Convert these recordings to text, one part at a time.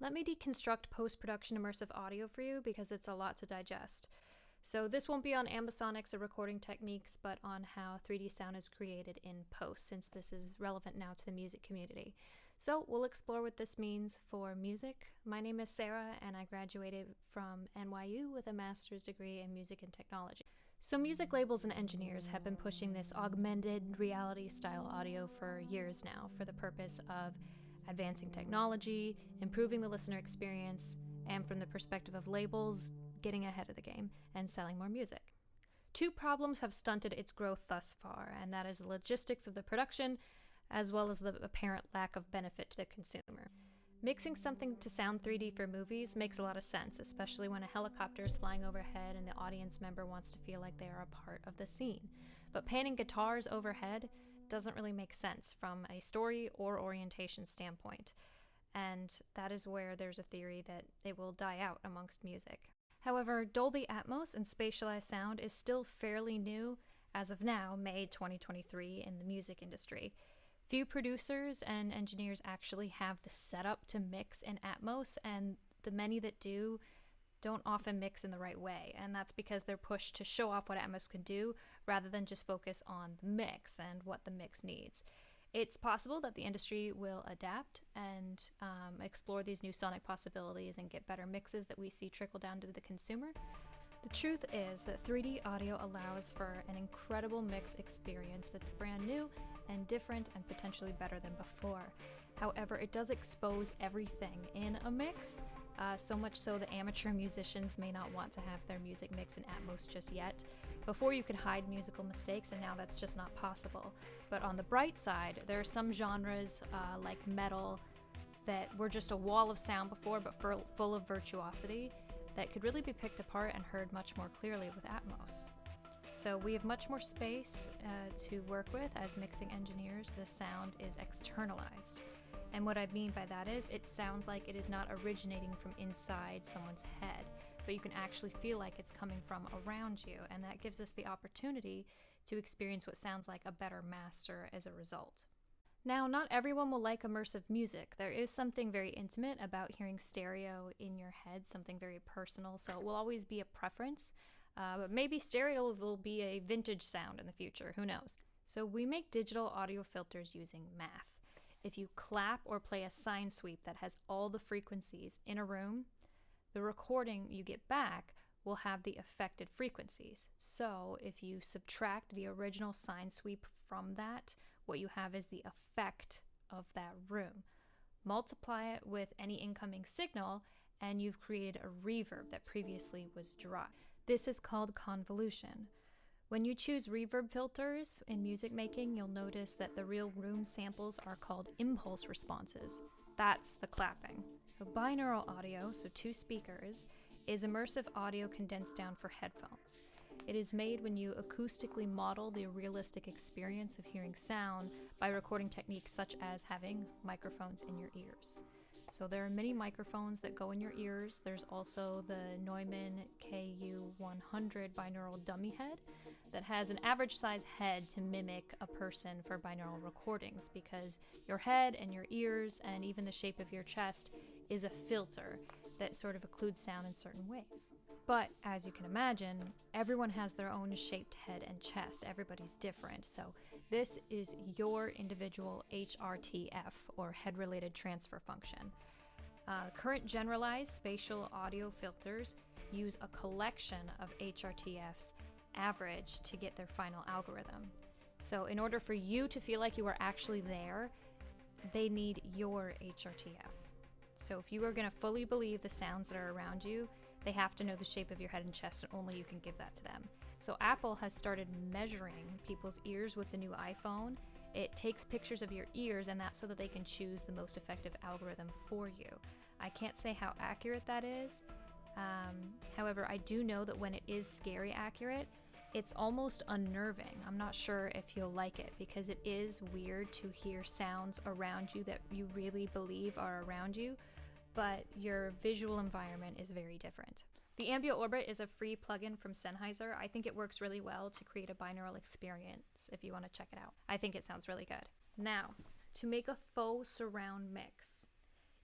Let me deconstruct post-production immersive audio for you because it's a lot to digest. So this won't be on ambisonics or recording techniques, but on how 3D sound is created in post, since this is relevant now to the music community. So we'll explore what this means for music. My name is Sarah, and I graduated from NYU with a master's degree in music and technology. So music labels and engineers have been pushing this augmented reality style audio for years now for the purpose of advancing technology, improving the listener experience, and from the perspective of labels, getting ahead of the game and selling more music. Two problems have stunted its growth thus far, and that is the logistics of the production as well as the apparent lack of benefit to the consumer. Mixing something to sound 3D for movies makes a lot of sense, especially when a helicopter is flying overhead and the audience member wants to feel like they are a part of the scene. But panning guitars overhead doesn't really make sense from a story or orientation standpoint. And that is where there's a theory that it will die out amongst music. However, Dolby Atmos and spatialized sound is still fairly new as of now, May 2023, in the music industry. Few producers and engineers actually have the setup to mix in Atmos, and the many that do don't often mix in the right way, and that's because they're pushed to show off what Atmos can do rather than just focus on the mix and what the mix needs. It's possible that the industry will adapt and explore these new sonic possibilities and get better mixes that we see trickle down to the consumer. The truth is that 3D audio allows for an incredible mix experience that's brand new and different and potentially better than before. However, it does expose everything in a mix, so much so that amateur musicians may not want to have their music mixed in Atmos just yet. Before you could hide musical mistakes, and now that's just not possible. But on the bright side, there are some genres like metal that were just a wall of sound before, but full of virtuosity, that could really be picked apart and heard much more clearly with Atmos. So we have much more space to work with as mixing engineers. The sound is externalized. And what I mean by that is it sounds like it is not originating from inside someone's head, but you can actually feel like it's coming from around you, and that gives us the opportunity to experience what sounds like a better master as a result. Now, not everyone will like immersive music. There is something very intimate about hearing stereo in your head, something very personal, so it will always be a preference, but maybe stereo will be a vintage sound in the future, who knows? So we make digital audio filters using math. If you clap or play a sine sweep that has all the frequencies in a room, the recording you get back will have the affected frequencies. So if you subtract the original sine sweep from that, what you have is the effect of that room. Multiply it with any incoming signal, and you've created a reverb that previously was dry. This is called convolution. When you choose reverb filters in music making, you'll notice that the real room samples are called impulse responses. That's the clapping. So binaural audio, so two speakers, is immersive audio condensed down for headphones. It is made when you acoustically model the realistic experience of hearing sound by recording techniques such as having microphones in your ears. So there are many microphones that go in your ears. There's also the Neumann KU100 binaural dummy head that has an average size head to mimic a person for binaural recordings, because your head and your ears and even the shape of your chest is a filter that sort of occludes sound in certain ways. But as you can imagine, everyone has their own shaped head and chest. Everybody's different. So this is your individual HRTF, or head-related transfer function. Current generalized spatial audio filters use a collection of HRTFs average to get their final algorithm. So in order for you to feel like you are actually there, they need your HRTF. So if you are going to fully believe the sounds that are around you, they have to know the shape of your head and chest, and only you can give that to them. So Apple has started measuring people's ears with the new iPhone. It takes pictures of your ears, and that's so that they can choose the most effective algorithm for you. I can't say how accurate that is. However, I do know that when it is scary accurate, it's almost unnerving. I'm not sure if you'll like it, because it is weird to hear sounds around you that you really believe are around you, but your visual environment is very different. The Ambient Orbit is a free plugin from Sennheiser. I think it works really well to create a binaural experience if you want to check it out. I think it sounds really good. Now, to make a faux surround mix,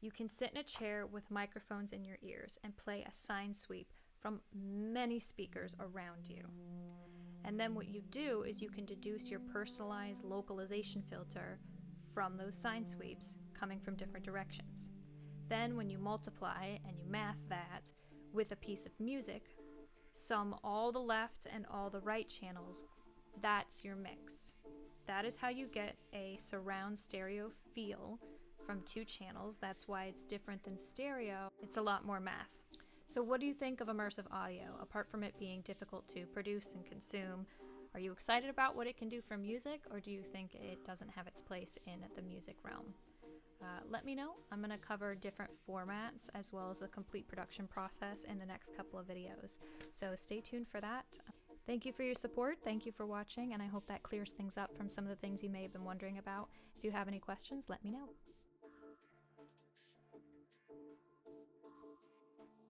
You can sit in a chair with microphones in your ears and play a sine sweep from many speakers around you. And then what you do is you can deduce your personalized localization filter from those sine sweeps coming from different directions. Then when you multiply and you math that with a piece of music, sum all the left and all the right channels, that's your mix. That is how you get a surround stereo feel from two channels. That's why it's different than stereo. It's a lot more math. So what do you think of immersive audio, apart from it being difficult to produce and consume? Are you excited about what it can do for music, or do you think it doesn't have its place in the music realm? Let me know. I'm going to cover different formats as well as the complete production process in the next couple of videos. So stay tuned for that. Thank you for your support. Thank you for watching, and I hope that clears things up from some of the things you may have been wondering about. If you have any questions, let me know.